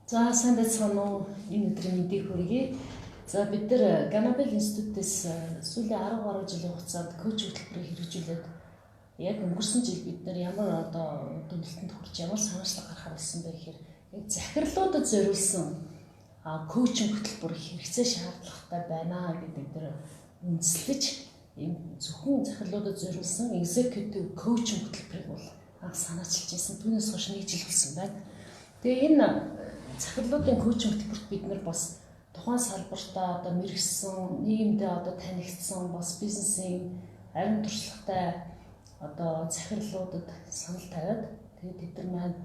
За сайн байцгаана уу? Энэ өдрийн мэндийг хүргэе. За бид нэр Ганабел институтээс сүүлийн 10 гаруй жилийн хугацаанд коуч хөтөлбөрийг хэрэгжүүлээд яг өнгөрсөн жил бид нар ямар дүгнэлтэнд хүрч ямар санаачлал гаргахаар болсон бэ гэхээр яг захирлуудад зориулсан коучинг хөтөлбөр хэрэгцээ шаардлагатай байна гэдэг дээр үндэслэж энэ зөвхөн захирлуудад зориулсан executive coaching хөтөлбөрийг бол анх санаачилж ирсэн. Түүнээс хойш 1 жил болсон байна. Тэгээ энэ захирлуудын коучинг хөтөлбөрт бид нар бас тухайн салбартаа мэргэжсэн, нийгэмдээ танигдсан, бас бизнесийн арин туршлагатай захирлуудад санал тавиад тэгээд тэд нар маань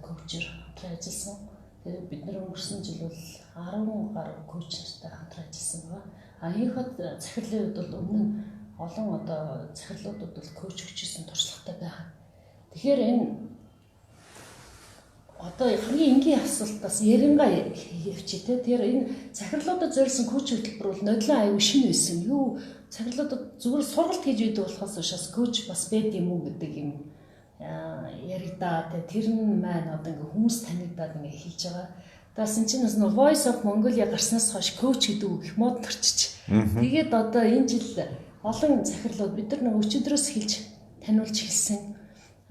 коучер хамтран ажилласан. Тэгээд бид нар өнгөрсөн жил бол 10 гаруй коучертай хамтран ажилласан байна. Энэ хот захирлын хувьд бол өмнө нь олон захирлуудад бол коуч өгчсэн туршлагатай байгаа. Тэгэхээр энэ хамгийн энгийн асуултаас ярингаа явчих те. Тэр энэ захирлуудад зориулсан коуч хөтөлбөр бол нодлон аюу шинэ байсан. Юу захирлуудад зүгээр сургалт хийж байдаг болохоос учраас коуч бас байд юм уу гэдэг юм яригдаа те. Тэр нь маань ингээ хүмүүс танигдаад ингээ хэлж байгаа. Тэгсэн чинь бас Voice of Mongolia гарснаас хойш коуч гэдэг үг их мод төрчих. Тэгээд энэ жил олон захирлууд бид нар өчигдрөөс хэлж таниулж хэлсэн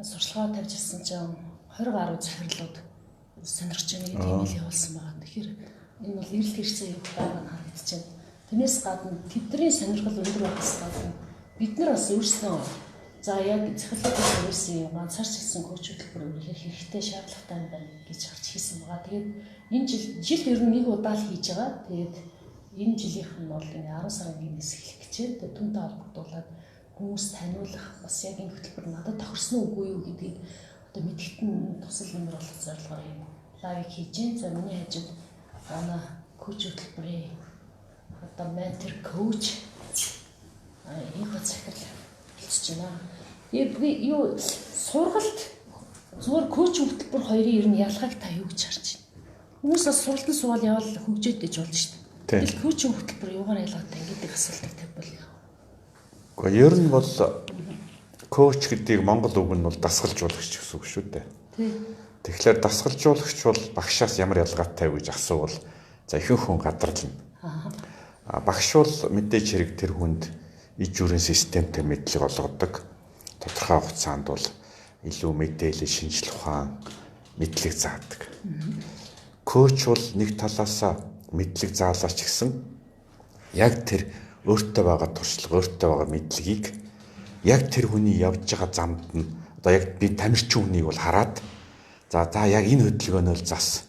сурчлагаа тавьж ирсэн чинь 20 гаруй захирлууд сонирхож байгаа гэдэг имэйл явуулсан байгаа. Тэгэхээр энэ бол эрэлт хэрэгцээ юу байгааг нь харагдаж байна. Тэрнээс гадна тэдний сонирхол өндөр байгаас гадна бид нар бас өөрсдөө за яг захирлуудын зориулсан ганцаарч хэлсэн коуч хөтөлбөр хэрэгтэй шаардлагатай байна гэж харж хийсэн байгаа. Тэгээд энэ жил ер нь нэг удаа л хийж байгаа. Тэгээд энэ жилийнх нь бол энэ 10 сарын 1-ээс эхлэх гэж байна. Тэгээд түүнтэй холбогдуулаад хүмүүс таниулах бас яг энэ хөтөлбөр надад тохирсон үгүй юу гэдгийг мэдгэдэн тусал нэмэр болох зорилгоор юм лайв хийж байна. За миний хажууд коуч хөтөлбөрийн ментор коуч энэ хот захирал хэлж байна. Юу сургалт зүгээр коуч хөтөлбөр хоёрын ер нь ялгааг та юу гэж харж байна? Хүмүүс бас сургалтын сугаал явал хөгжөөд гэж болно шүү дээ. Тэгэл коуч хөтөлбөр юугаар ялгаатай гэдэг асуултыг тавьбал яа. Гэхдээ ер нь бол коуч гэдгийг монгол үг нь бол дасгалжуулагч гэсэн үг шүү дээ. Тэгэхээр дасгалжуулагч бол багшаас ямар ялгаатай вэ гэж асуувал за ихэнх хүн гадарлана. Багш бол мэдээж хэрэг тэр хүнд иж бүрийн системтэй мэдлэг олгодог. Тодорхой хугацаанд бол илүү мэдээлэл, шинжлэх ухаан, мэдлэг заадаг. Коуч бол нэг талаасаа мэдлэг заалаач гэсэн яг тэр өөртөө байгаа туршлага, өөртөө байгаа мэдлэгийг яг тэр хүний явж байгаа замд нь яг би тамирчин хүнийг бол хараад за яг энэ хөдөлгөөнөө зас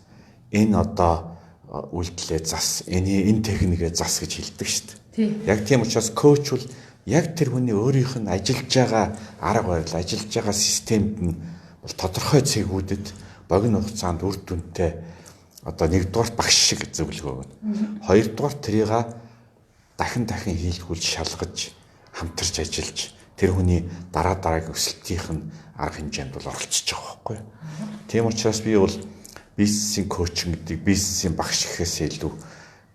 энэ үйлдэлээ зас энэ техникээ зас гэж хэлдэг шүү дээ. Яг тийм учраас коуч бол яг тэр хүний өөрийнх нь ажиллаж байгаа арга барил, ажиллаж байгаа системд нь бол тодорхой цэгүүдэд богино хугацаанд үр дүнтэй нэгдүгээр багш шиг зөвлөгөө өгнө. Хоёрдугаар тэрийг дахин хийлгүүлж шалгаж хамтарч ажиллаж тэр хүний дараагийн өсөлтийнх нь арга хэмжээнд бол оролцож байгаа байхгүй. Тийм учраас би бол бизнесийн коучинг гэдэг бизнесийн багш гэхээс илүү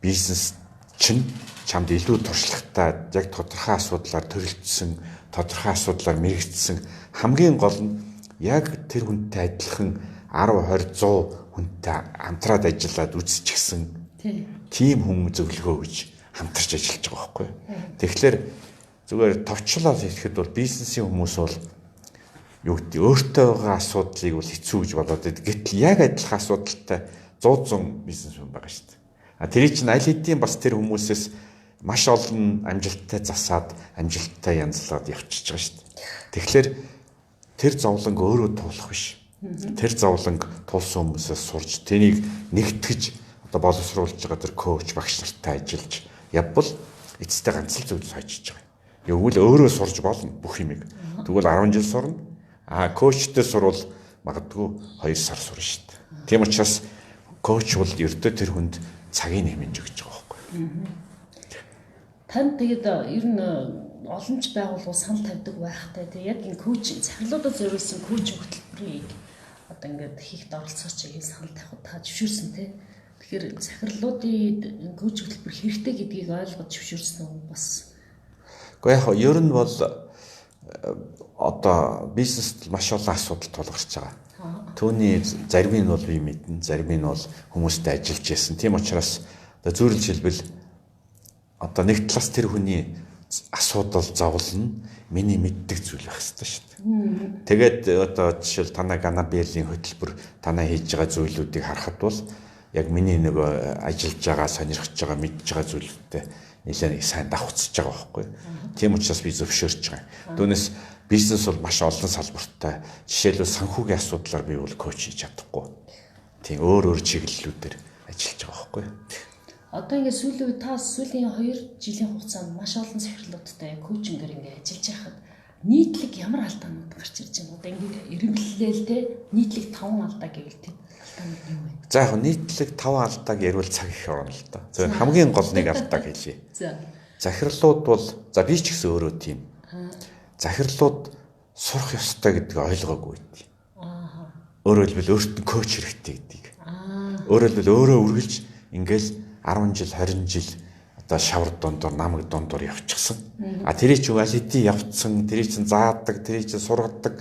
бизнес чинь чамд илүү туршлагатай яг тодорхой асуудлаар төрөлжсөн, тодорхой асуудлаар мэрэгдсэн хамгийн гол нь яг тэр хүнтэй адилхан 10, 20, 100 хүнтэй хамтраад ажиллаад үзчихсэн тийм хүн зөвлөгөө гэж хамтарч ажиллаж байгаа байхгүй. Тэгэхээр зүгээр товчлол хэлэхэд бол бизнесийн хүмүүс бол юу гэдэг өөртөө байгаа асуудлыг бол хэцүү гэж бодоод байдаг. Гэтэл яг адилхан асуудалтай 100 бизнес хүн байгаа шүү дээ. Тэр чинь аль хэдийн бас тэр хүмүүсээс маш олон амжилттай засаад амжилттай янзлаад явчихж байгаа шүү дээ. Тэгэхээр тэр зовлонг өөрөө туулах биш. Тэр зовлонг тулсан хүмүүсээс сурч тэнийг нэгтгэж боловсруулж байгаа тэр коуч багш нартай ажиллаж явбал эцэстээ ганц л зүйл сайжиж байгаа. Тэгвэл өөрөө сурж болно бүх юмыг. Тэгвэл 10 жил сурна. Коучтэй сурвал магадгүй 2 сар сурна шүү дээ. Тийм учраас коуч бол ердөө тэр хүнд цагийг нэмж өгч байгаа байхгүй. Танд тэгээд ер нь олонч байгууллагууд санал тавьдаг байхтай. Тэгээд яг энэ коуч захирлуудад зориулсан коуч хөтөлбөрийг ингээд хийхэд оролцооч ийм санал тавихад та зөвшөөрсөн те. Тэгэхээр захирлуудын коуч хөтөлбөр хэрэгтэй гэдгийг ойлгож зөвшөөрсөн үү бас? Гэхдээ яг ер нь бол одоо бизнест маш олон асуудал тулгарч байгаа. Түүний зарим нь бол би мэднэ, зарим нь бол хүмүүстэй ажиллаж байсан. Тийм учраас одоо зөвлөж хэлбэл одоо нэг талаас тэр хүний асуудал зовлон миний мэддэг зүйл байх хэрэгтэй шүү дээ. Тэгээд одоо жишээл танай Ганабелийн хөтөлбөр танай хийж байгаа зүйлүүдийг харахад бол яг миний нөгөө ажиллаж байгаа, сонирхож байгаа, мэдж байгаа зүйлүүдтэй нэлээд сайн давхцаж байгаа байхгүй. Тийм учраас би зөвшөөрч байгаа. Түүнээс бизнес бол маш олон салбартай. Жишээлбэл санхүүгийн асуудлаар би бол коуч хийж чадахгүй. Тийм өөр чиглэлүүдээр ажиллаж байгаа байхгүй. Одоо ингээд сүүлийн үед та сүүлийн 2 жилийн хугацаанд маш олон захирлуудтай коучингээр ингээд ажиллаж байхад нийтлэг ямар алдаанууд гарч ирж байна? Одоо ингээд эргэллээл те нийтлэг 5 алдаа гэвэл тэр алдаанууд юу вэ? За яг нийтлэг 5 алдааг ярил цаг их орно л доо. За хамгийн гол нэг алдааг хэлье. За. Захирлууд бол за би ч гэсэн өөрөө тийм. Захирлууд сурах ёстой гэдгийг ойлгоогүй байдгийг. Өөрөөр хэлбэл өөртөө коуч хэрэгтэй гэдгийг. Өөрөөр хэлбэл өөрөө үргэлж ингээл 10 жил 20 жил одоо шавар дундуур намаг дундуур явчихсан. Тэрий ч аль хэдийн явцсан, тэрий ч заадаг, тэрий ч сургадаг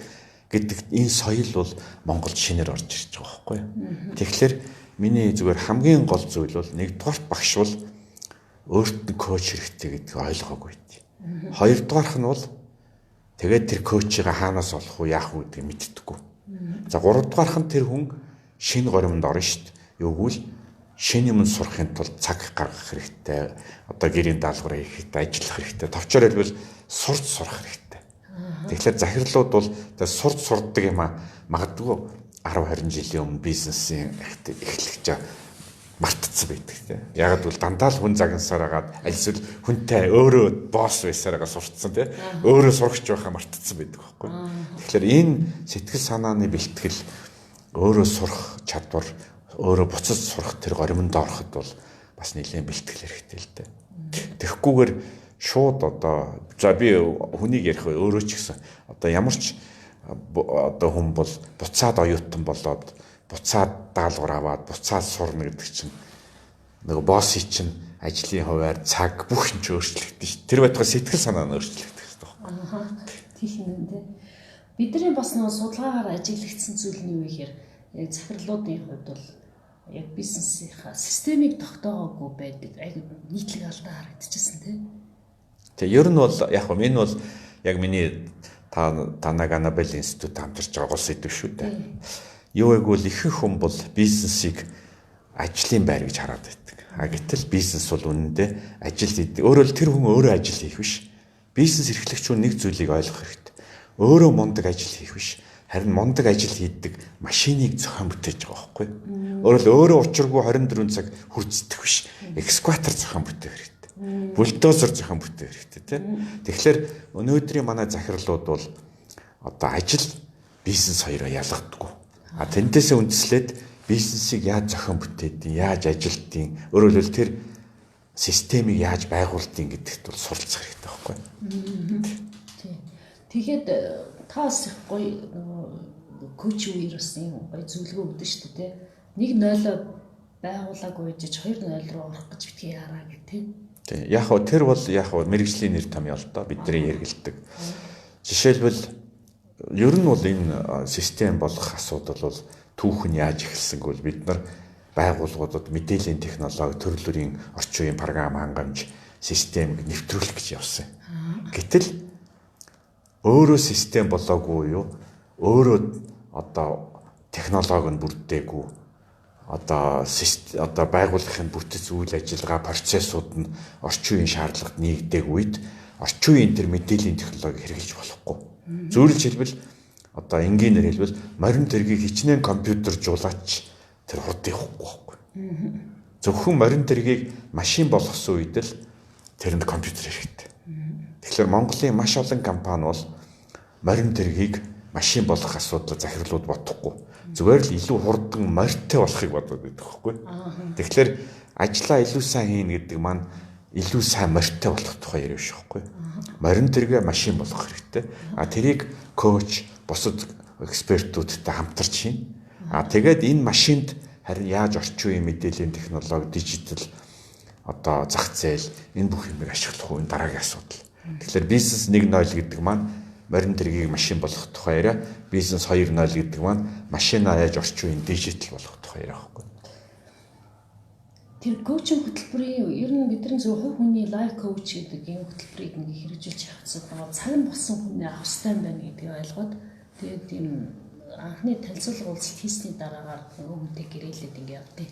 гэдэг энэ соёл бол Монголд шинээр орж ирж байгаа байхгүй юу. Тэгэхээр миний зүгээр хамгийн гол зүйл бол нэгдүгээр багш бол өөртөө коуч хэрэгтэй гэдгийг ойлгоогүй байдгийг. Хоёрдугаарх нь бол тэгээд тэр коучийг хаанаас олох уу, яах уу гэдгийг мэддэггүй. За гуравдугаарх нь тэр хүн шинэ горимд орно шүү дээ. Юу гэвэл шинэ юм сурахын тулд цаг гаргах хэрэгтэй. Одоо гэрийн даалгавар хийх хэрэгтэй, ажиллах хэрэгтэй. Товчоор хэлбэл сурч сурах хэрэгтэй. Тэгэхээр захирлууд бол сурч сурдаг юм а магадгүй 10 20 жилийн өмнө бизнесийн эхлэж мартцсан байдаг тийм. Яг л дандаа л хүн загнасаар агаад альсвал хүнтэй өөрөө босс байсараа сурцсан тийм. Өөрөө сурагч байхаа мартцсан байдаг байхгүй. Тэгэхээр энэ сэтгэл санааны бэлтгэл өөрөө сурах чадвар, өөрөө буцаж сурах тэр горимд ороход бол бас нэлээд бэлтгэл хэрэгтэй л дээ. Тэгэхгүйгээр шууд одоо за би хүнийг ярих өөрөө ч гэсэн одоо ямар ч одоо хүн бол буцаад оюутан болоод буцаад даалгавар аваад буцаад сурна гэдэг чинь нөгөө боссын чинь ажлын хуваар цаг бүх юм ч өөрчлөгдөн ш. Тэр байтугай сэтгэл санаа нь өөрчлөгдөх хэрэгтэй байна. Тийм юм тий. Бидний бас нөгөө судалгаагаар ажиглагдсан зүйл нь юу гэхээр яг захирлуудын хувьд бол яг бизнесийнхаа системийг тогтоогоогүй байдаг айгүй нийтлэг алдаа харагдчихсан тий. Тэгээ ер нь бол яг хөө энэ бол яг миний танай Ганабел институт хамтарч байгаа гол сэдв шүү дээ. Юу гэвэл ихэнх хүн бол бизнесийг ажлын байр гэж хараад байдаг. Гэтэл бизнес бол үнэндээ ажил хийдэг. Өөрөөр тэр хүн өөрөө ажил хийх биш. Бизнес эрхлэгч хүн нэг зүйлийг ойлгох хэрэгтэй. Өөрөө мундаг ажил хийх биш. Харин мундаг ажил хийдэг машиныг зохион бүтээж байгаа байхгүй. Өөрөөр учиргүй 24 цаг хүрцдэх биш. Экскаватор зохион бүтээх хэрэгтэй. Бульдозер зохион бүтээх хэрэгтэй тийм. Тэгэхээр өнөөдрийн манай захирлууд бол одоо ажил бизнес хоёроо ялгадаггүй. Тэнтэйсээ үндэслээд бизнесийг яаж зохион бүтээдэг, яаж ажилтдаг, өөрөөр хэлбэл тэр системийг яаж байгуулдаг гэдэгт бол суралцах хэрэгтэй байхгүй. Тэгээд таас их гоё коуч үеэр бас юм гоё зөвлөгөө өгдөн шүү дээ. 1-0 байгуулаагүй гэж 2-0 руу орох гэж битгий яраа гэх тийм. Тийм. Яг хөө тэр бол яг хөө мэрэгжлийн нэр томьёо л доо бидний ярилдаг. Жишээлбэл ер нь бол энэ систем болох асуудал бол түүхэн яаж эхэлсэнг бол бид нар байгууллагуудад мэдээллийн технологи, төрөлөрийн орчин үеийн програм хангамж системийг нэвтрүүлэх гэж явсан. Гэтэл өөрөө систем болоогүй юу? Өөрөө одоо технологи нь бүрдээгүй. Одоо байгууллагын бүтэц үйл ажиллагаа процессууд нь орчин үеийн шаардлагад нэгдэг үед орчин үеийн тэр мэдээллийн технологи хэрэглэж болохгүй. Зөвлөж хэлбэл одоо энгийнээр хэлбэл морин тэргийг хичнээн компьютержуулаач тэр хурд явахгүй байхгүй. Зөвхөн морин тэргийг машин болгосон үед л тэрэнд компьютер хэрэгтэй. Тэгэхээр Монголын маш олон компани бол морин тэргийг машин болгох асуудал захирлууд бодохгүй. Зүгээр л илүү хурдан морьтой болохыг бодоод байдаг байхгүй. Тэгэхээр ажлаа илүү сайн хийнэ гэдэг маань илүү сайн морьтой болох тухай яриа биш байхгүй. Морин тэргээ машин болгох хэрэгтэй. Тэрийг коуч, бусад экспертүүдтэй хамтарч хийн. Тэгээд энэ машинд харин яаж орчин үеийн мэдээллийн технологи, дижитал одоо зах зээл энэ бүх юмыг ашиглах уу энэ дараагийн асуудал. Тэгэхээр бизнес 1.0 гэдэг маань морин тэргийг машин болгох тухай яриа, бизнес 2.0 гэдэг маань машинаа яаж орчин үеийн дижитал болгох тухай яриа байхгүй. Тэр коучинг хөтөлбөрийн ер нь бидний зөв хувь хүний лайф коуч гэдэг энэ хөтөлбөрийг ингээ хэрэгжүүлж явахсан байгаа цаг нь болсон хүний авах хэрэгтэй юм байна гэдгийг ойлгоод тэгээд тийм анхны танилцуулга уулзалт хийсний дараагаар хүмүүстээ гэрээлээд ингээ явдیں۔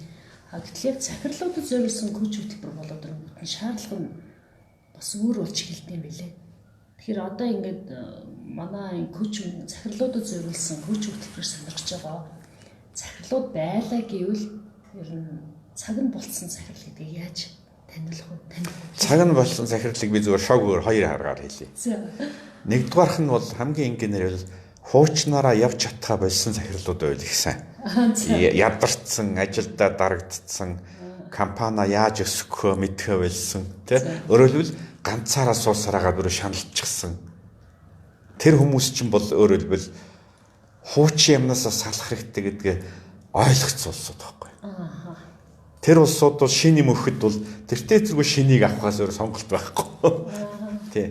Гэтэл яг захирлуудад зориулсан коуч хөтөлбөр болоод ирэнгүүт нь шаардлага нь бас өөр болж эхэлдэг юм билээ. Тэгэхээр одоо ингээд манай коуч захирлуудад зориулсан коуч хөтөлбөр сонирхож байгаа. Захирлууд байлаа гэвэл ер нь цаг нь болцсон захирал гэдгийг яаж таниулах вэ? Цаг нь болсон захирлыг би зүгээр шогоор хоёр харгаар хэлье. Нэгдүгээрх нь бол хамгийн энгийнээр бол хуучнаараа явж чадхаа болсон захирлууд байл ихсэн. Ядарсан, ажилдаа дарагдсан, компани яаж өсөхөө мэдхээ болсон, тий? Өөрөөр хэлбэл ганцаараа суусараагаа бүр шаналчихсан. Тэр хүмүүс чинь бол өөрөөр хэлбэл хуучин юмнасаа салах хэрэгтэй гэдгээ ойлгоцсон улсууд байхгүй. Тэр улсууд бол шин юм өгөхөд бол тэртээ зэрэг шинийг авахаас өөр сонголт байхгүй. Тий.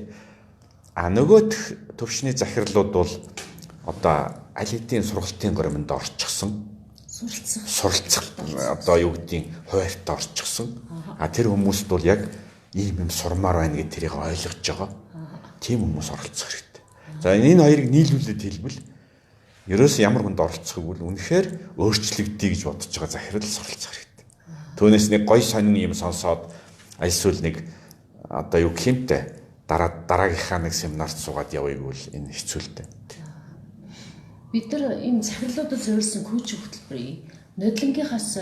Нөгөөх төвшний захирлууд бол одоо аль хэдийн сургалтын горимд орчихсон. Суралцах одоо юу гэдгийг хуваарьт орчихсон. Тэр хүмүүст бол яг ийм юм сурмаар байна гэж тэрийг ойлгож байгаа. Тийм хүмүүс оролцох хэрэгтэй. За энэ хоёрыг нийлүүлээд хэлбэл ерөөс ямар хүнд оролцох вэ? Үнэхээр өөрчлөгдөе гэж бодож байгаа захирал суралцах хэрэгтэй. Түүнээс нэг гой сонин юм сонсоод альсвал нэг одоо юу гэмтэй дараагийнхаа нэг семинарт суугаад явъя гэвэл энэ хэцүү л дээ. Бид нар энэ захирлуудад зориулсан коуч хөтөлбөрийг нодлонгийнхаас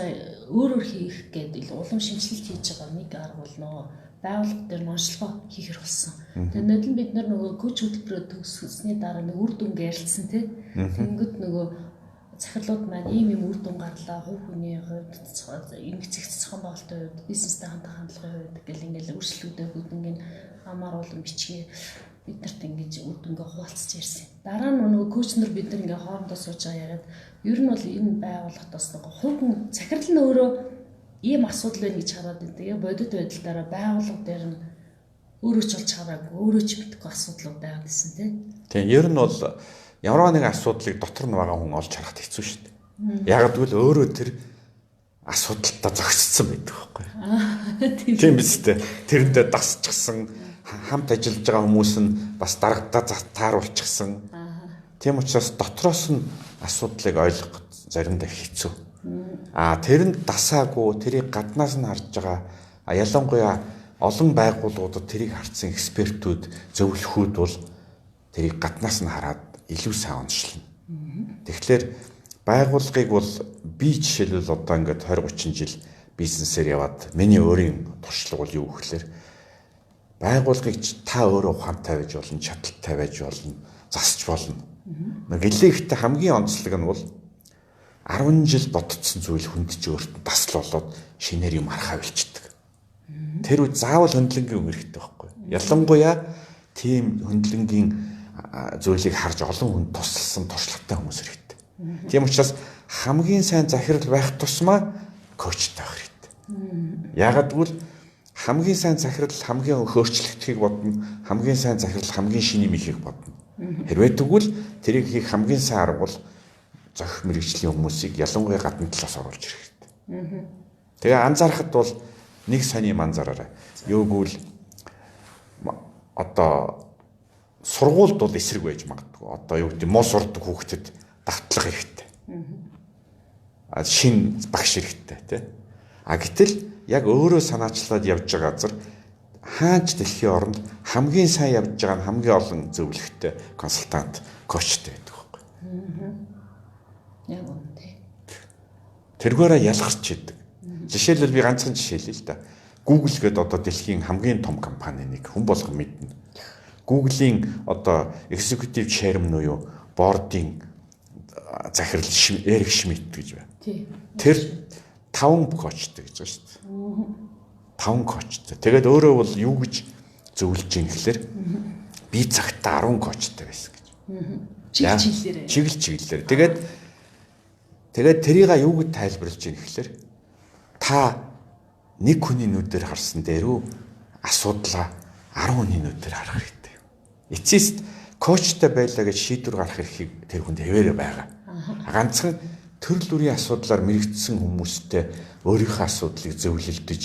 өөр хийх гэдэг улам шинжилэлт хийж байгаа нэг арга бол нөгөө байгууллага дээр онцлогоо хийхэр болсон. Тэгээд нодлон бид нар нөгөө коуч хөтөлбөрөөр төгссөний дараа нэг үр дүн гэрэлсэн тий. Тэнгөт нөгөө захирлууд маань ийм үр дүн гарлаа, хувь хүний хувьд ингэж зэгц зохион байгуулалтын хувьд, бизнестэй хандлагын хувьд гэл ингээл өөрчлөлтүүдээ бүгднийг хамаар болон бичгээ биднэрт ингэж үр дүнгээ хуваалцаж ирсэн. Дараа нь нөгөө коуч нар бид нар ингээ хоорондоо сууж байгаа яриад ер нь бол энэ байгууллагатаас нөгөө хувь хүн захирал нь өөрөө ийм асуудал байна гэж хараад байна. Тэгээ бодит байдлаараа байгууллага дээр нь өөрөө ч болж хараагүй, өөрөө ч мэдгүй асуудлууд байгаад байсан тий. Тийм ер нь бол ямар нэг асуудлыг дотор нь байгаа хүн олж харахад хэцүү шүү дээ. Яг гэвэл өөрөө тэр асуудалтаа зогсцсон байдаг байхгүй. Тийм биз дээ. Тэрэндээ дасчихсан, хамт ажиллаж байгаа хүмүүс нь бас дарагдаа тааруулчихсан. Тийм учраас дотроос нь асуудлыг ойлгох заримдаа хэцүү. Тэр нь дасаагүй, тэрийг гаднаас нь харж байгаа ялангуяа олон байгууллагуудад тэрийг харсан экспертүүд, зөвлөхүүд бол тэрийг гаднаас нь хараад илүү сайн онцлно. Тэгэхээр байгууллагыг бол би жишээлбэл одоо ингээд 20-30 жил бизнесээр яваад миний өөрийн туршлага бол юу гэхээр байгууллагыг та өөрөө ухаантай байж болно, чадaltaй байж болно, засч болно. Гэлээхтэй хамгийн онцлог нь бол 10 жил бодцсон зүйл хүнд ч өөртөө дасл болоод шинээр юм харахаа билчдэг. Тэр үед заавал хөндлөнгийн үг хэрэгтэй байхгүй. Ялангуяа тийм хөндлөнгийн зүйлийг харж олон хүнд тусалсан туршлагатай хүмүүс хэрэгтэй. Тийм учраас хамгийн сайн захирал байх тусмаа коучтай байх хэрэгтэй. Яагаад гэвэл хамгийн сайн захирал хамгийн хөөрчлөгдөхийг бодно, хамгийн сайн захирал хамгийн шинийг хийхийг бодно. Хэрвээ тэгвэл тэрийг хийх хамгийн сайн арга бол зохих мэрэгжлийн хүмүүсийг ялангуяа гадна талаас оруулж ирэх хэрэгтэй. Тэгээ анзаарахад бол нэг сони юм анзаараарай. Юу гэвэл одоо сургуульд бол эсрэг байж магадгүй. Одоо юу гэдэг муу сурдаг хүүхдэд давтлага хэрэгтэй. Шин багш хэрэгтэй тий. Гэтэл яг өөрөө санаачлаад явж байгаа газар хаач дэлхийн оронд хамгийн сайн явж байгаа нь хамгийн олон зөвлөгтэй консультант, коучтэй байдаг байхгүй. Яг үнэтэй. Тэргээрээ ялгарч идэг. Жишээлбэл би ганцхан жишээ хэлье л да. Google гэдэг одоо дэлхийн хамгийн том компани нэг хүн болгон мэднэ. Google-ийн одоо executive chairman уу board-ийн захирал Эрик Шмидт гэж байна. Тэр 5 коучтэй гэж байна шүү дээ. 5 коучтэй. Тэгээд өөрөө бол юу гэж зөвлөж юм гэхэлэр би цагтаа 10 коучтэй байсан гэж. Чиглэлээр. Тэгээд тэрийг юу гэж тайлбарлаж юм гэхэлэр та нэг хүний нүдээр харсан дээрөө асуудлаа 10 хүний нүдээр харах хэрэгтэй. Эцэст коучтай байлаа гэж шийдвэр гаргах эрхийг тэр хүнд хэвээрээ байгаа. Ганцхан төрөл бүрийн асуудлаар мэрэгдсэн хүмүүстэй өөрийнхөө асуудлыг зөвлөлдөж,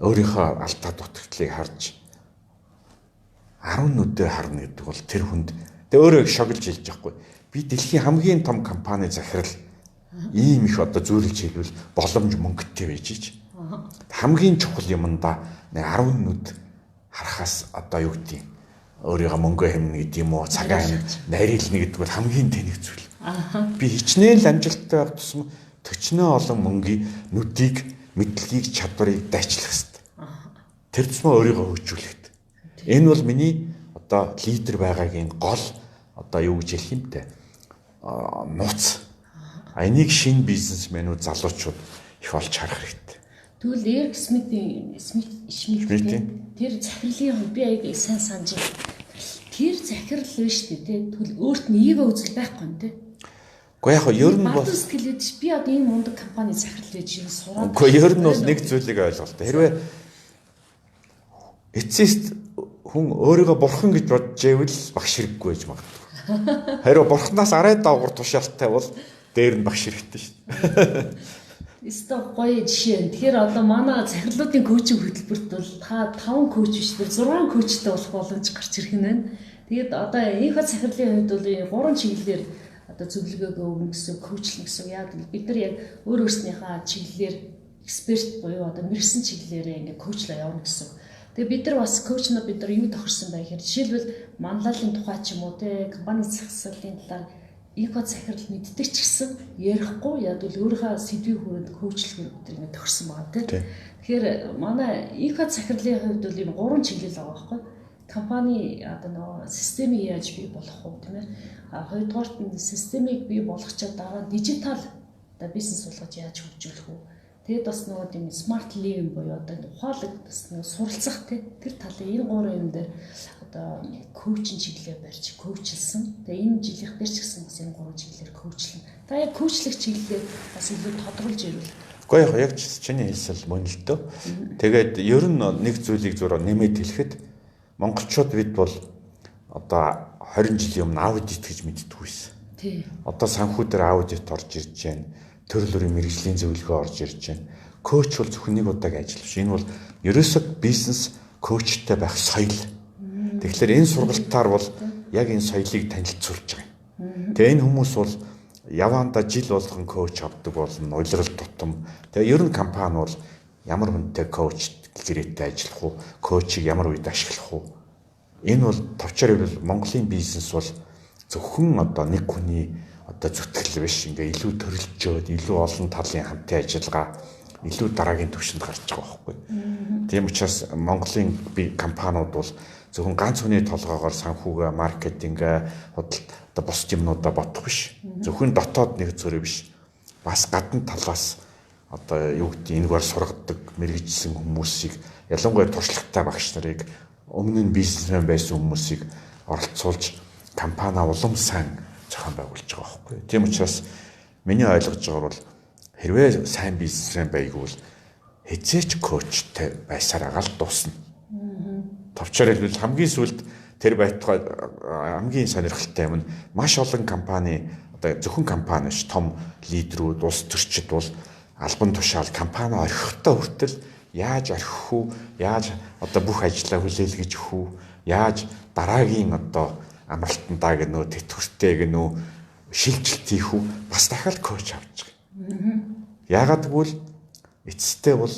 өөрийнхөө алдаа дутагдлыг харж 10 нүдээр харна гэдэг бол тэр хүнд өөрөө шогилж хэлж байхгүй. Би дэлхийн хамгийн том компани захирал ийм их одоо зүйрлж хэлвэл боломж мөнгөтэй байж ич. Хамгийн чухал юмдаа 10 нүд харахаас одоо юу гэдэг юм өөрийгөө мөнгө хэмнэ гэдэг юм уу, цагаа найрлна гэдэг бол хамгийн тэнэг зүйл. Би хичнээн л амжилттай байх тусам төчнөө олон мөнгийн нүдийг, мэдлэгийг, чадварыг дайчлах хэрэгтэй. Тэр тусмаа өөрийгөө хөгжүүлэх. Энэ бол миний одоо лидер байгаагийн гол одоо юу гэж хэлэх юм те нууц. Энийг шинэ бизнесмэнүүд, залуучууд их олж харах хэрэгтэй. Тэгвэл Эрик Смит тэр захирлын би аяг сайн санаж байна. Тэр захирал вэ шүү дээ. Тэгвэл өөрт нь эго үзэл байхгүй юм те. Гэхдээ яг ер нь бол сэтгэлээд би одоо энэ мундаг компани захирал гэж юм сураад. Гэхдээ ер нь бол нэг зүйлийг ойлголт. Хэрвээ эцэст хүн өөрийгөө бурхан гэж бодож ивэл багш хэрэггүй гэж магадгүй. Харин бурханаас арай доогуур тушаалтай бол дээр нь багш хэрэгтэй шүү дээ. Эсвэл гоё жишээ. Тэгэхээр одоо манай захирлуудын коучинг хөтөлбөрт бол та 5 коуч биш бүр 6 коучтай болох боломж гарч ирэх нь байна. Тэгээд одоо энэхүү захирлын хувьд бол 3 чиглэлээр одоо зөвлөгөөгөө өгнө гэсэн коучлах гэсэн. Яг бид нар яг өөр өөрснийхээ чиглэлээр эксперт буюу одоо мэрэгсэн чиглэлээрээ ингээ коучлаа явна гэсэн. Тэгээ бид нар бас коучнууд бид нар юу тохирсон байх хэрэг жишээлбэл манлайлалын тухай ч юм уу те компани захирлын талаар эко захирал мэддэг ч гэсэн ярихгүй яг л өөрийнхөө сэдвийн хүрээнд коучлах бид нар тохирсон байгаа те. Тэгэхээр манай эко захирлын хувьд бол ийм 3 чиглэл байгаа байхгүй. Компани одоо нөгөө системийг яаж бий болгох вэ тийм ээ. Хоёрдугаарт нь системийг бий болгочоод дараа дижитал одоо бизнес болгож яаж хөгжүүлэх вэ? Тэгэд бас нөгөө тийм smart living буюу одоо ухаалаг бас нөгөө суралцах тэр талын энэ 3 юм дээр одоо коучинг чиглэлээр барьж коучлсан. Тэгээ энэ жилийнх дээр ч гэсэн бас энэ 3 чиглэлээр коучлана. Та яг коучлах чиглэлээр бас илүү тодруулж ирвэл. Гэхдээ яг чиний хэлсэл мөн л дөө. Тэгээд ер нь нэг зүйлийг зураа нэмээд хэлэхэд монголчууд бид бол одоо 20 жилийн өмнө аудит гэж мэддэггүй байсан. Тий. Одоо санхүү дээр аудит орж ирж байна. Төрөл бүрийн мэргэжлийн зөвлөгөө орж ирж байна. Коуч бол зөвхөн нэг удаагийн ажил биш. Энэ бол ерөөсөө бизнес коучтай байх соёл. Тэгэхээр энэ сургалтаар бол яг энэ соёлыг танилцуулж байгаа юм. Тэгээ энэ хүмүүс бол яваанда жил болгон коуч авдаг болно, улирал тутам. Тэгээ ер нь компани бол ямар хүнтэй коуч гэрээтэй ажиллах уу, коучийг ямар үед ашиглах уу. Энэ бол товчоор хэлбэл Монголын бизнес бол зөвхөн одоо нэг хүний одоо зүтгэл биш, ингээ илүү төрөлжөөд, илүү олон талын хамтын ажиллагаа, илүү дараагийн түвшинд гарч байгаа байхгүй. Тийм учраас Монголын компаниуд бол зөвхөн ганц хүний толгоогоор санхүүгээ, маркетингээ, одоо бус юмнуудаа бодох биш. Зөвхөн дотоод нэг зөрөө биш. Бас гадна талаас одоо юу гэдэг энэгээр сургадаг мэрэгжсэн хүмүүсийг, ялангуяа туршлагатай багш нарыг, өмнө нь бизнесмен байсан хүмүүсийг оролцуулж компани улам сайн зохион байгуулж байгаа байхгүй. Тийм учраас миний ойлгож байгаагаар бол хэрвээ сайн бизнесмен байгвал хэзээч коучтай байсаар агаал дуусна. Товчоор хэлбэл хамгийн сүүлд тэр байтугай хамгийн сонирхолтой юм нь маш олон компани одоо зөвхөн компани ш том лидерүүд, улс төрчид бол албан тушаал компани орхихтой хүртэл яаж орхих уу, яаж одоо бүх ажлаа хүлээлгэж өгөх үү, яаж дараагийн одоо амралтандаа гэнэ, тэтгэвртэй гэнэ, шилжилт хийх үү, бас дахиад коуч авч байгаа. Яагаад гэвэл эцэстээ бол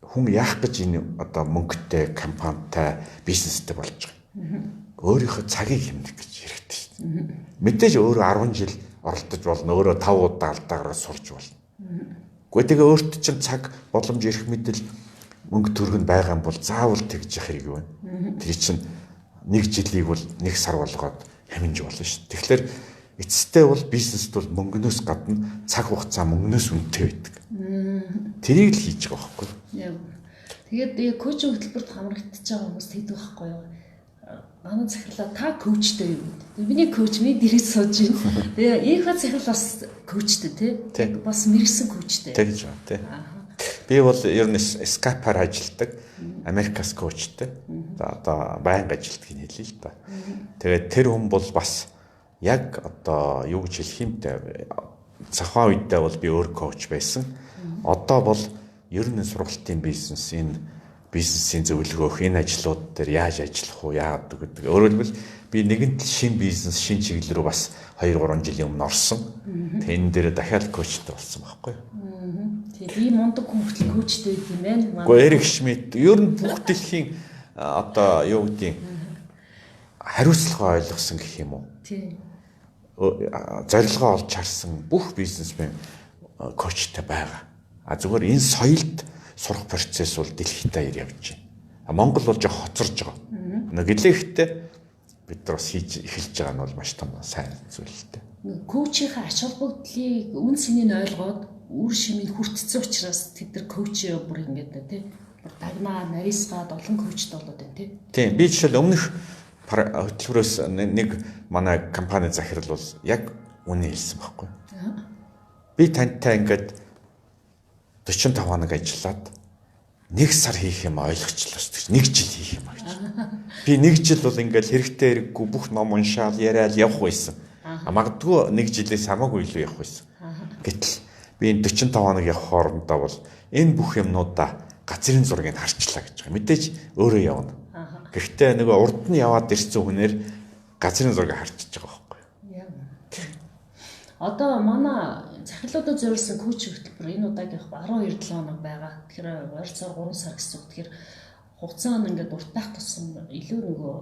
хүн яах гэж энэ одоо мөнгөтэй компанитай бизнестэй болж байгаа. Өөрийнхөө цагийг хэмнэх гэж хэрэгтэй шүү дээ. Мэдээж өөрөө 10 жил оролдож болно, өөрөө 5 удаа алдаагаар сурч болно. Гэхдээ тэгээ өөрт чинь цаг боломж ирэх мэдэл мөнгө төргөнд байгаа юм бол заавал тэгж явах хэрэг байна. Тэр чинь нэг жилийг бол нэг сар болгоод хэмнэж болно шүү дээ. Тэгэхээр эцэстээ бол бизнест бол мөнгнөөс гадна цаг хугацаа мөнгнөөс үнэтэй байдаг. Тэрийг л хийж байгаа байхгүй. Тэгээд коучинг хөтөлбөрт хамрагдаж байгаа хүмүүс тэгдэг байхгүй юу? Манай захирлаа та коучтэй юу? Миний коуч миний дээрээ сууж байна. Тэгээ энэ ха захирал бас коучтэй тий? Бас мэрэгсэн коучтэй. Тэгж байна тий. Би бол ер нь Skype-аар ажилладаг. Америкас коучтай. За одоо байнга ажилтгийг хэлье л да. Тэгээд тэр хүн бол бас яг одоо юу гэж хэлэх юм те цахаан үедээ бол би өөр коуч байсан. Одоо бол ер нь сургалтын бизнес энэ бизнесийн зөвлөгөөх энэ ажлууд дээр яаж ажиллах уу яадаг гэдэг. Өөрөөр хэлбэл би нэгэнт шинэ бизнес шинэ чиглэл рүү бас 2-3 жилийн өмнө орсон. Тэгээд энэ дээр дахиад коучтай болсон байхгүй юу? Тэгээд ийм мундаг хүн хүртэл коучтэй байд юм байна. Гэхдээ Эрик Шмидт ер нь бүх дэлхийн одоо юу гэдгийг хариуцлага ойлгосон гэх юм уу? Тийм. Зорилгоо олж харсан бүх бизнесмен коучтай байгаа. Зүгээр энэ соёлд сурах процесс бол дэлхийд даяар явж байна. Монгол бол жоо хоцорж байгаа. Нэг гэлээхтэй бид нар бас хийж эхэлж байгаа нь бол маш том сайн зүйл л дээ. Коучийн ач холбогдлыг үн цэнийг ойлгоод үр шимийг хүртсэн учраас тэд нар коуч бүр ингэдэг тий. Дагнаа, нарийсгаад олон коучд болоод байна тий. Тийм. Би жишээл өмнөх хөтөлбөрөөс нэг манай компани захирал бол яг үнэ хэлсэн байхгүй. Би тантай ингээд 45 хоног ажиллаад 1 сар хийх юм ойлгочлоо шүү дээ. 1 жил хийх юм аа гэж. Би 1 жил бол ингээл хэрэгтэй хэрэггүй бүх ном уншаал яриад явах байсан. Магадгүй 1 жилээс хамаагүй илүү явах байсан. Гэтэл би энэ 45 хоног явах хоорондоо бол энэ бүх юмнуудаа газрын зургийг харчлаа гэж байгаа. Мэдээж өөрөө явна. Гэхдээ нөгөө урд нь яваад ирсэн хүнээр газрын зургийг харчиж байгаа байхгүй юу? Одоо манай захирлуудад зориулсан коуч хөтөлбөр энэ удаагийнх 12-7 хоног байгаа. Тэгэхээр ойролцоогоор 3 сар гэсэн үг. Тэгэхээр хугацаа нь ингээд уртаах тусам илүү нөгөө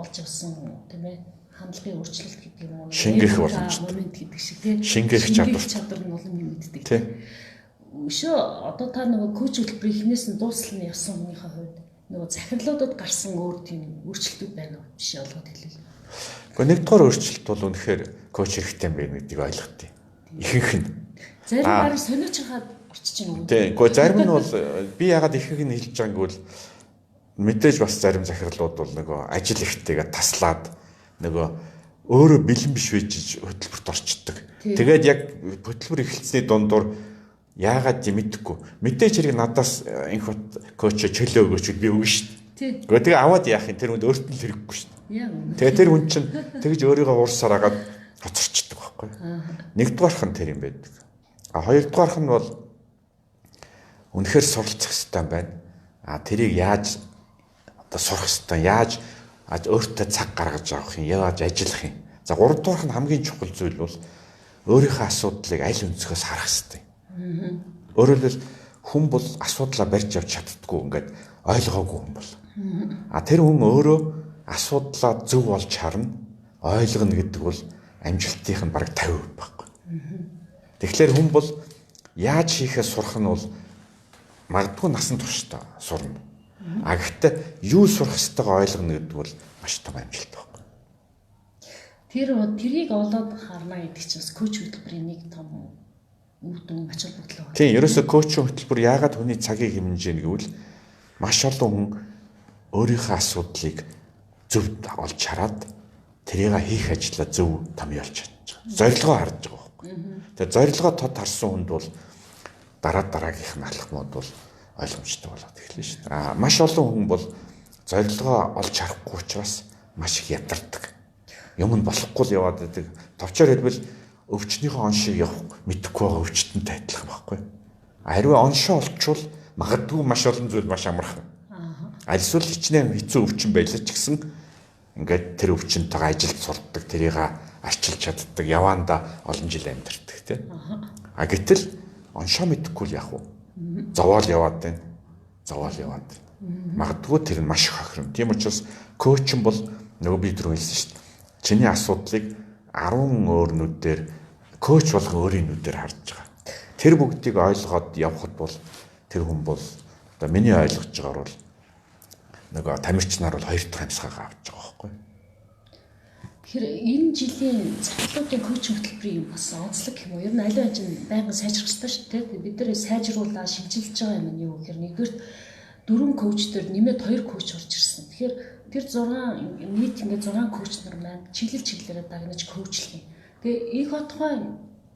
олж авсан тийм ээ хандлагын өөрчлөлт гэдэг юм уу? Шингэх боломжтой. Момент гэдэг шиг тийм. Шингэх чадвар нь олон юм мэддэг. Тийм. Өшөө одоо та нөгөө коуч хөтөлбөр эхнээс нь дуусалны явсан хүмүүсийн хувьд нөгөө захирлуудад гарсан өөр тийм өөрчлөлтүүд байна уу? Биш олгоод хэлээ. Гэхдээ нэгдүгээр өөрчлөлт бол үнэхээр коуч хэрэгтэй байна гэдгийг ойлгохгүй. Ихэнх нь. Зарим бараг сониуч хаад орчиж байна уу? Тийм. Гэхдээ зарим нь бол би ягаад ихэнх нь хэлж байгааг бол мэдээж бас зарим захирлууд бол нөгөө ажил ихтэйгээ таслаад нөгөө өөрөө бэлэн биш байж хөтөлбөрт орчдөг. Тэгээд яг хөтөлбөр эхэлсний дундуур яагаад юм мэдэхгүй. Мэдээж хэрэг надаас инх коуч чөлөө өгөөч би өгнө шүү дээ. Тэгээ аваад яах юм тэр хүнд өөрт нь хэрэггүй шүү дээ. Тэгээ тэр хүн чинь тэгж өөрийгөө уурсаар агаад хоцорчдөг байхгүй. Нэгдүгээрх нь тэр юм байдаг. Хоёрдугаарх нь бол үнэхээр суралцах хэрэгтэй байна. Тэрийг яаж одоо сурах хэрэгтэй, яаж өөртөө цаг гаргаж авах юм, яаж ажиллах юм. За гуравдугаарх нь хамгийн чухал зүйл бол өөрийнхөө асуудлыг аль өнцгөөс харах хэрэгтэй. Өөрөөр хэлбэл хүн бол асуудлаа барьж авч чаддаггүй ингээд ойлгоогүй хүн бол. Тэр хүн өөрөө асуудлаа зөв олж харна, ойлгоно гэдэг бол амжилтынх нь бараг 50% байхгүй. Тэгэхээр хүн бол яаж хийхээ сурах нь бол магадгүй насан туршдаа сурна. Гэхдээ юу сурах ёстойгоо ойлгоно гэдэг бол маш том амжилт байхгүй. Тэрийг олоод харна гэдэг чинь коуч хөтөлбөрийн нэг том үр дүн ач холбогдол байна. Тийм, ерөөсөө коучинг хөтөлбөр яагаад хүний цагийг хэмнэж яах гэвэл маш олон хүн өөрийнхөө асуудлыг зөв олж хараад тэрийг хийх ажлаа зөв томьёолж чадж байгаа. Зорилгоо харж байгаа байхгүй. Тэгээ зорилгоо тод харсан хүнд бол дараагийнх нь алхмууд бол ойлгомжтой болоод эхэлнэ шүү дээ. Маш олон хүн бол зорилгоо олж харахгүй учраас маш их ядардаг. Юм нь болохгүй л яваад байдаг. Товчоор хэлбэл өвчнийхөө он шиг явах мэдэхгүй байгаа өвчтөнтэй адилхан байхгүй. Харин оншоо олчвол магадгүй маш олон зүйл маш амархан. Альсвал хичнээн хэцүү өвчин байлаа ч гэсэн ингээд тэр өвчнөйтэйгээ ажилд сурдаг, тэрийг арчилж чаддаг, яваанда олон жил амьдардаг тийм. Гэтэл оншоо мэдэхгүй л яах вэ? Зовоол яваад байна. Зовоол яваад. Магадгүй тэр нь маш их хохирно. Тийм учраас коуч бол нөгөө би түрүү хэлсэн шүү дээ. Чиний асуудлыг 10 өөр нүдээр коуч болгон өөрийн нүдээр харж байгаа. Тэр бүгдийг ойлгоод явхад бол тэр хүн бол одоо миний ойлгож байгаагаар бол нөгөө тамирч нар бол 2 дахь амьсгалаа авч байгаа байхгүй. Тэгэхээр энэ жилийн захирлуудын коучинг хөтөлбөрийн бас онцлог юм уу? Ер нь аливаа чинь байнга сайжрах хэрэгтэй шүү дээ. Бид нар сайжруулаад шинжилж байгаа юм нь юу гэхээр нэгдүгээр 4 коучтер нэмээд 2 коуч орж ирсэн. Тэгэхээр тэр 6 нийт ингээд 6 коуч нар маань чиглэлээрээ дагнаж коучлах юм. Тэгээ их хотгой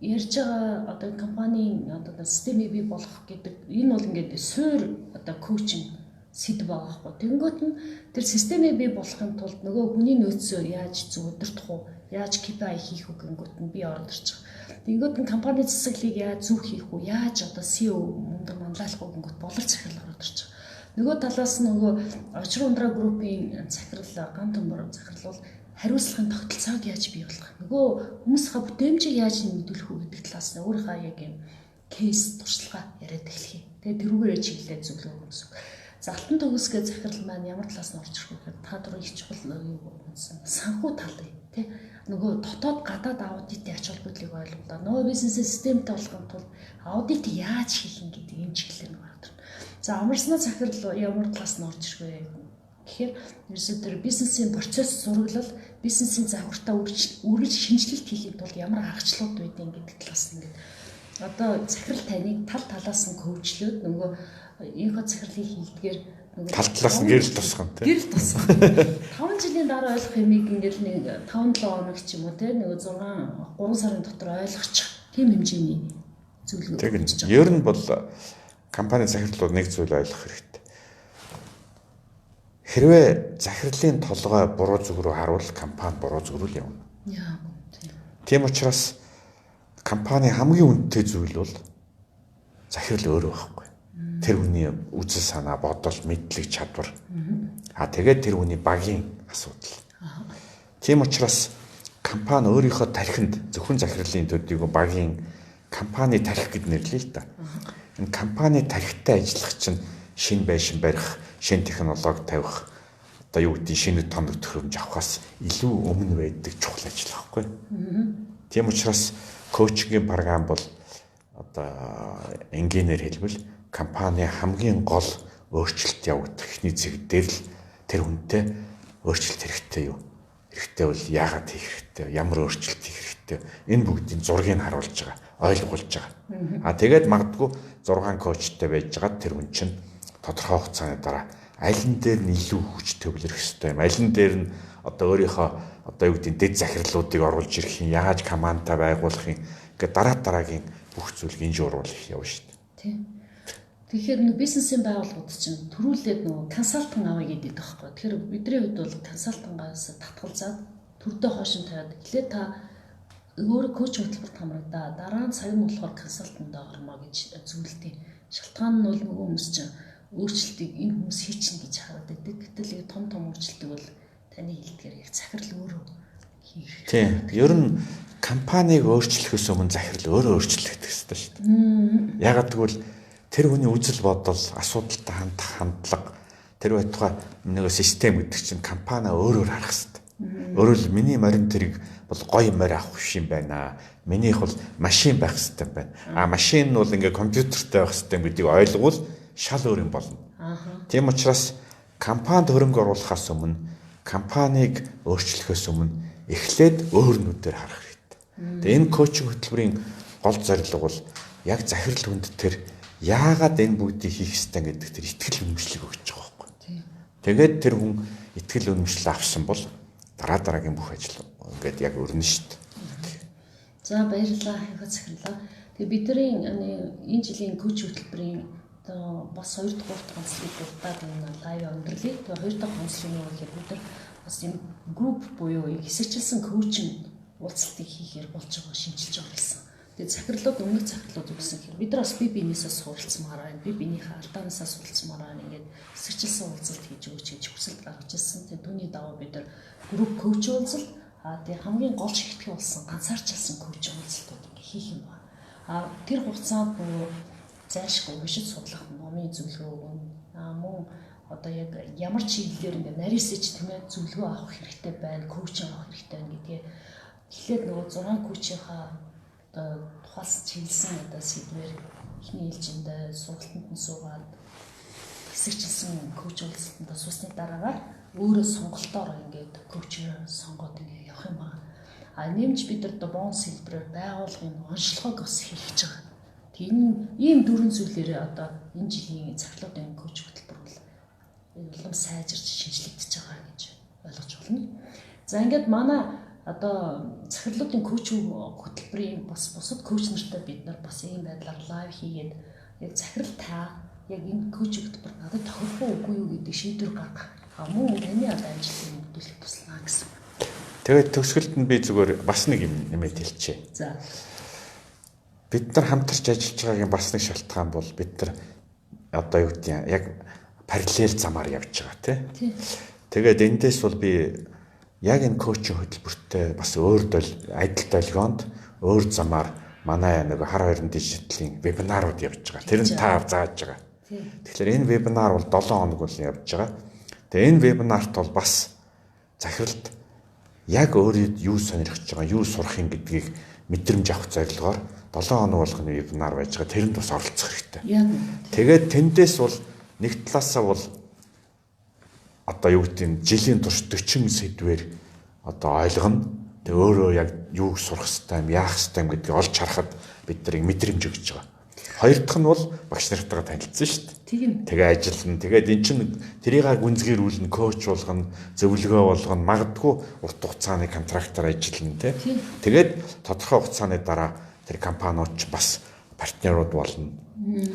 ярьж байгаа одоо компанийн одоо системийг бий болгох гэдэг энэ бол ингээд суур одоо коучинг сэдв байгаа хгүй. Тэнгөт нь тэр системийг бий болгохын тулд нөгөө хүний нөөцөө яаж зөвдөрдөх үү, яаж KPI хийх үү гингөт нь би орж ирж байгаа. Тэнгөт нь компани засаглалыг яаж зөв хийх үү, яаж одоо CEO мундаг манлайлах уу гингөт болор захирал орж ирж байгаа. Нөгөө талаас нь нөгөө Очир ундраа группийн захирал ган төмөр захирал бол хариуцлагын тогтолцоог яаж бий болгох. Нөгөө хүмүүсийнхээ бүтээмжийг яаж нэмэгдүүлэх үү гэдэг талаас нь өөрийнхөө яг юм кейс туршлага яриад эхлэе. Тэгээ тэрүүгээрээ чиглэлээ зөвлөгөө өгсөн. За алтан төгсгөө захирал маань ямар талаас нь орж ирэх вэ гэхээр та дөрөв их чухал юу санхүү тал тий. Нөгөө дотоод гадаад аудитын ач холбогдлыг ойлгуулаа. Нөгөө бизнесээ системтэй болгохын тулд аудит яаж хийх юм гэдэг энэ чиглэлээр гардаг. За амарснаа захирал ямар талаас нь орж ирэх вэ гэхээр ерөөсөө тэр бизнесийн процесс зураглал, бизнесийн загвартаа үргэлж шинжилэлт хийхэд бол ямар аргачлалууд байдгийг гэдэг талаас нь ингээд одоо захирал таныг тал талаас нь коучлоод нөгөө энэхүү захирлыг хийлдгээр нөгөө тал талаас нь гэрэл тусгах тийм. Гэрэл тусгах. 5 жилийн дараа ойлгох юмыг ингээд нэг 5-7 хоног ч юм уу тийм нөгөө 3 сарын дотор ойлгочих тийм хэмжээний зөвлөгөө. Тэг. Ер нь бол компани захирлууд нэг зүйл ойлгох хэрэгтэй. Хэрвээ захирлын толгой буруу зүг рүү харуул компани буруу зүг рүү явна. Яа. Тийм учраас компани хамгийн үнэтэй зүйл бол захирал өөрөө байхгүй. Тэр хүний үзэл санаа, бодол, мэдлэг, чадвар. Тэгээд тэр хүний багийн асуудал. Тийм учраас компани өөрийнхөө тархинд зөвхөн захирлын төдийгүй багийн компани тархи гэд нэрлэе л да. Энэ компани тархитай ажиллах чинь шинэ байшин барих, шинэ технологи тавих, одоо юу гэдэг шинэ тоног төхөөрөмж авахаас илүү өмнө байдаг чухал ажил байхгүй. Тийм учраас коучингийн програм бол одоо инженеэр хэлбэл компани хамгийн гол өөрчлөлт явагдах эхний зэг дээр л тэр хүнтэй өөрчлөлт хэрэгтэй юу? Хэрэгтэй бол яагаад хийх хэрэгтэй? Ямар өөрчлөлт хийх хэрэгтэй? Энэ бүгдийн зургийг харуулж байгаа, ойлгуулж байгаа. Тэгээд магадгүй 6 коучтой байж байгаа тэр хүн чинь тодорхой хугацааны дараа аль нь дээр нь илүү хүч төвлөрөх хэрэгтэй юм. Аль нь дээр нь одоо өөрийнхөө одоо юу гэдэг дэд захирлуудыг оруулж ирэх юм, яаж командаа байгуулах юм. Ингээд дараагийн бүх зүйлийг энэ жууруулах явна шүү дээ. Тийм. Тэгэхээр нэг бизнесийн байгууллагууд чинь төрүүлээд нөгөө консалтинг авъя гэдэг байхгүй. Тэгэхээр бидний хувьд бол консалтингаас татгалзаад төрдөө хоошин тавиад эхлээд та өөрөө коуч хөтөлбөрт хамрагдаа дараа нь цагийн болохоор консалтингд орно гэж зөвлөдөө. Шалтгаан нь бол нөгөө хүмүүс чинь өөрчлөлтийг энэ хүмүүс хийчихнэ гэж хараад байдаг. Гэтэл яг том өөрчлөлтийг бол таны хэлдгээр яг захирал өөрөө хийх. Тийм. Ер нь компанийг өөрчлөхөөс өмнө захирал өөрөө өөрчлөх хэрэгтэй шүү дээ. Ягаад гэвэл тэр хүний үзэл бодол, асуудалтай хандах хандлага, тэр байтугай нэг систем гэдэг чинь компани өөрөөр харах хэрэгтэй. Өөрөөр хэл миний морин тэрэг бол гоё морь авах биш юм байна. Минийх бол машин байх хэрэгтэй юм байна. Машин нь бол ингээ компьютертэй байх хэрэгтэй гэдгийг ойлгвол шал өөр юм болно. Тийм учраас компанид хөрөнгө оруулахаас өмнө, компанийг өөрчлөхөөс өмнө эхлээд өөр нүдээр харах хэрэгтэй. Тэгээ энэ коучинг хөтөлбөрийн гол зорилго бол яг захирал хүнд тэр яагаад энэ бүгдийг хийх ёстой гэдэг тэр итгэл үнэмшлийг өгч байгаа байхгүй. Тэгээд тэр хүн итгэл үнэмшил авсан бол дараагийн бүх ажил ингээд яг өрнө шүү дээ. За баярлалаа хэмээн захирлаа. Тэгээ бидний энэ жилийн коуч хөтөлбөрийн одоо бас 2 дахь 3 дахь онцлог дуртаад энэ лайв өндөрлөе. Тэгээ 2 дахь онцлог нь юу гэхээр бид нар бас энэ групп буюу хэсэгчилсэн коучинг уулзалтыг хийхээр болж байгаа шинжилж байгаа гэсэн. Тэгээ захирлууд өмнөх захирлууд үгсэн хэрэг бид нар бас бие биенээсээ суралцмаар байна. Бие биенийхээ алдаанаасаа суралцмаар байна. Ингээд хэсэгчилсэн уулзалт хийж өгч гэж хүсэл гаргаж ирсэн. Тэгээ түүний дагуу бид нар групп коуч уулзалт тэгээ хамгийн гол шигтгэн болсон ганцаарчилсан коуч уулзалтууд ингээ хийх юм байна. Тэр хугацаанд нөгөө зайлшгүй уншиж судлах номын зөвлөгөө өгнө. Мөн одоо яг ямар чиглэлээр ингээ нарийсэж тэмээ зөвлөгөө авах хэрэгтэй байна, коучинг авах хэрэгтэй байна гэдгээ эхлээд нөгөө 6 коучийнхаа одоо тухаас чиглэсэн одоо сэдвээр эхний ээлжиндээ сургалтанд нь суугаад хэсэгчилсэн коуч уулзалтанд суусны дараагаар өөрөө сонголтоор ингээд коучер сонгоод ингээ явах юм байна. Нэмж бид нар бонус хэлбэрээр байгуулгын онцлогоог бас хийх гэж байгаа. Тийм ийм дөрвөн зүйлээрээ одоо энэ жилийн захирлуудын коуч хөтөлбөр бол улам сайжирч шинжлэгдэж байгаа гэж ойлгож байна. За ингээд манай одоо захирлуудын коучинг хөтөлбөрийн бас бусад коуч нартай бид нар бас ийм байдлаар лайв хийгээд яг захирал та яг энэ коучинг хөтөлбөр надад тохирох уугүй юу гэдэг шийдвэр гаргах мөн таны амжилтыг нэмэгдүүлэх туслана гэсэн. Тэгээд төгсгөлд нь би зүгээр бас нэг юм нэмээд хэлчихье. За. Бид нар хамтарч ажиллаж байгаагийн бас нэг шалтгаан бол бид нар одоо юу гэдэг юм яг параллел замаар явж байгаа тий. Тэгээд эндээс бол би яг энэ коучинг хөтөлбөртэй бас өөр адил долгионд өөр замаар манай нэг хар хоёрын дижиталын вебинарууд явж байгаа. Тэр нь та зааж байгаа. Тэгэхээр энэ вебинар бол 7 хоног бол явж байгаа. Тэгээ энэ вебинарт бол бас захиралд яг өөрөө юу сонирхож байгаа, юу сурах юм гэдгийг мэдрэмж авах зорилгоор 7 хоног болгоны вебинар байж байгаа. Тэрэнд бас оролцох хэрэгтэй. Тэгээд тэндээс бол нэг талаасаа бол одоо юу гэдэг нь жилийн турш 40 сэдвээр одоо ойлгоно. Тэгээ өөрөө яг юу сурах хэрэгтэй юм, яах хэрэгтэй юм гэдгийг олж харахад бид нарыг мэдрэмж өгч байгаа. Хоёр дахь нь бол багш нартайгаа танилцсан шүү дээ. Тэгээ ажиллана. Тэгээд эн чинь тэрийг гүнзгийрүүлнэ, коуч болгоно, зөвлөгөө болгоно, магадгүй урт хугацааны контрактаар ажиллана тий. Тэгээд тодорхой хугацааны дараа тэр компаниуд ч бас партнерууд болно.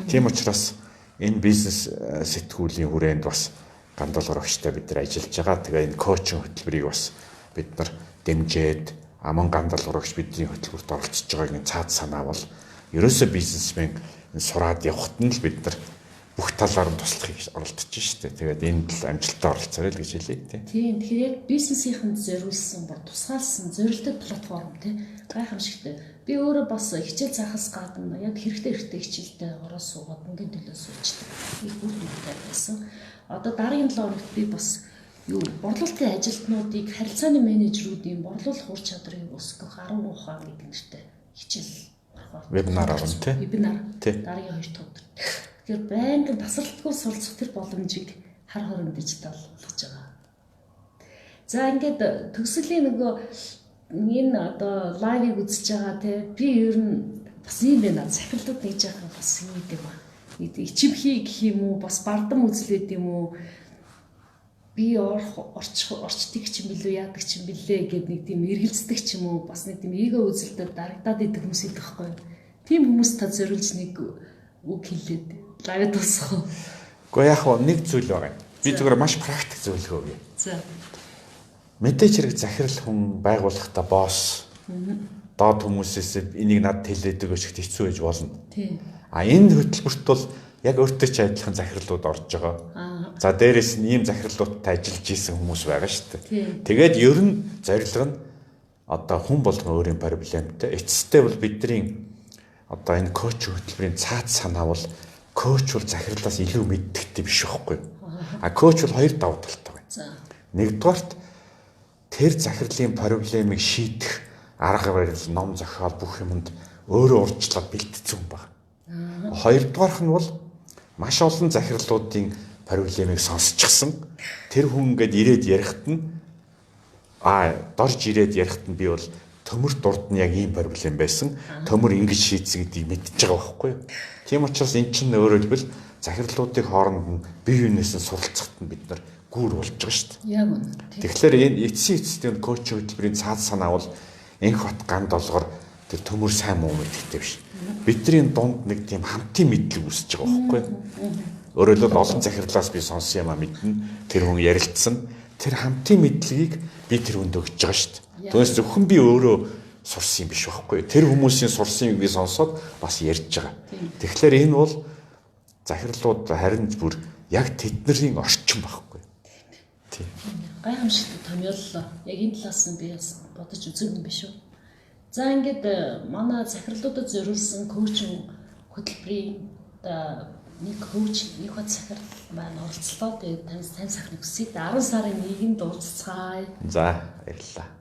Тийм учраас энэ бизнес сэтгүүлийн хүрээнд бас гандуулгар өгчтэй бид нар ажиллаж байгаа. Тэгээ энэ коучинг хөтөлбөрийг бас бид нар дэмжиж аман гандуулгар өгч бидний хөтөлбөрт оролцож байгаагийн цаад санаа бол ерөөсөө бизнесмен сураад явахт нь л бид нар бүх талаар нь туслахыг оролдож штэ. Тэгээд энд л амжилттай оролцоорой л гэж хэлье тий. Тийм. Тэгэхээр яг бизнесийнхэнд зориулсан ба тусгаалсан зорилттой платформ тий. Гайхамшигтай. Би өөрөө бас хичээл заахаас гадна яг хэрэгтэй хичээлтэй ороо суугаад ингээд төлөө суучдаг. Би бүр дуртай байсан. Одоо дараагийн 7 хоногт би бас борлуулалтын ажилтнуудыг харилцааны менежерүүдийн борлуулах ур чадрыг өсгөх 10 ухаан гэдэг нэртэй хичээл вебинар орно тий. Вебинар. Дараагийн 2 дахь өдөр. Тэгэхээр байнгын тасралтгүй суралцах тэр боломжийг хар хорон дижитал болгож байгаа. За ингээд төгсгөлийн нөгөө энэ одоо лайвыг үзэж байгаа тий. Би ер нь бас юм байна. Захирлууд нэг жаахан бас юм гэдэг ба. Ичимхий гэх юм уу, бас бардам үзлээд юм уу? Би орчдөг ч юм билүү, яадаг ч юм билээ гэд нэг тийм эргэлздэг ч юм уу, бас нэг тийм эго үзэлтэд дарагдаад идэг хүмүүс идэх байхгүй. Тийм хүмүүс та зориулж нэг үг хэлээд лайв дуусгах. Гэхдээ яг нэг зүйл байгаа. Би зүгээр маш практик зөвлөгөө өгье. За. Мэдээж хэрэг захирал хүн байгуулахдаа босс. Доод хүмүүсээс энийг надад хэлээд өгөөч гэхэд хэцүү байж болно. Тийм. Энэ хөтөлбөрт бол яг өөртөө ч адилхан захирлууд орж байгаа. За дээрээс нь ийм захирлуудтай ажиллаж исэн хүмүүс байгаа шүү дээ. Тэгээд ер нь зорилго нь одоо хүн болгон өөрийн проблемтай. Эцэстээ бол бидний одоо энэ коуч хөтөлбөрийн цаад санаа бол коуч бол захирлаас илүү мэддэгтэй биш байхгүй. Коуч бол хоёр давуу талтай байна. Нэгдүгээрт тэр захирлын проблемыг шийдэх арга барил, ном зохиол бүх юмд өөрөө урьдчилаад бэлтгэсэн юм байна. Хоёрдугаарх нь бол маш олон захирлуудын проблемыг сонсчихсан. Тэр хүн ингээд ирээд ярихт нь дорж ирээд ярихт нь би бол төмөр дурд нь яг ийм проблем байсан. Төмөр ингэж шийдсэн гэдгийг мэдчихэж байгаа байхгүй юу? Тийм учраас эн чинь өөрөөр хэлбэл захирлуудын хооронд нь бие биенээс нь суралцахад нь бид нар гүүр болж байгаа шүү дээ. Яг үнэ. Тэгэхээр энэ эцсийн коуч хөтөлбөрийн цаад санаа бол энх бат ганд долгоор тэр төмөр сайн муу мэддэг биш. Бидний дунд нэг тийм хамтын мэдлэг үүсэж байгаа байхгүй юу? Өөрөөр хэлбэл олон захирлаас би сонсон юм а мэднэ. Тэр хүн ярилцсан. Тэр хамтын мэдлэгийг би тэр хүнд өгч байгаа шүү дээ. Түүнээс зөвхөн би өөрөө сурсан юм биш байхгүй. Тэр хүмүүсийн сурсан юм би сонсоод бас ярьж байгаа. Тэгэхээр энэ бол захирлууд харин бүр яг тэдний орчин байхгүй. Тийм. Гайхамшигтай томьёоллоо. Яг энэ талаас нь би бодож үзээгүй юм биш үү? За ингээд манай захирлуудад зориулсан коучинг хөтөлбөрийн нэг коуч, нэг хот захирал маань оролцлоо. Тэгээд тань сайхныг хүсье. 10 сарын 1-нд уулзцаая. За, баярлалаа.